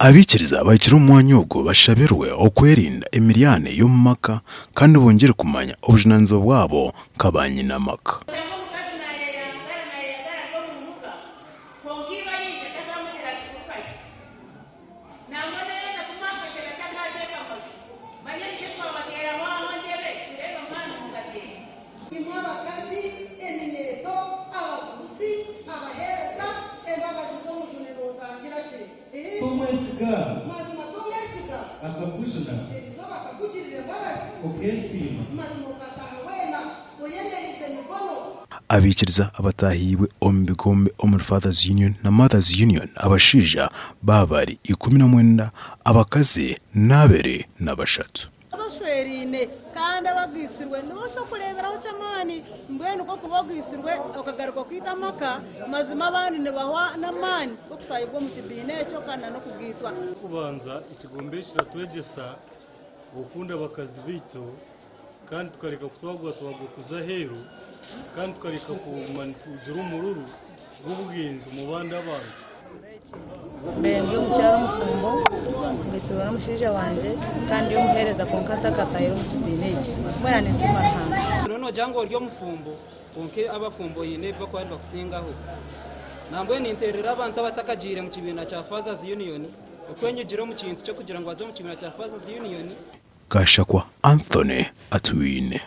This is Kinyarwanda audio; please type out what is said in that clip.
abikiriza bakiri umwanya ubwo bashabirwe okwerinda emiryane yo mu maka kandi bongere kumanya ubujinanzo bwabo kabanyina maka. Abikiriza abatahiwe ombigombe omu Fathers Union na Mothers Union abashija babari 19 abakazi nabere nabashatu abashwerine kandi abagisirwe nibasha kureberaho cyamani mbwene uko kubagisirwe okagaruka kwita maka mazima abandi ne bahwa namani okutayibwo mu kibine cyo kana no kubwitwa kubanza ikigombeshira twegesa gukunda abakazi bito kandi tukareka kutwagwa kuza heru kandi tukareka kumantura umururu w'ubwinzi mu bandi abantu bembe umucyaro mufumbo ndetse baramushije wanje kandi yo muhereza konkata katayiro mu kibineki mwana nzima hanga no jango ryo mufumbo konke abafumbo yine bako ari bakusingaho nambwe ninterera abantu abatakagire mu kibina cya Fathers Union okwenyugiro mu kintu cyo kugira ngo baze mu kibina cya Fathers Union Gashakwa Anthony Atuine.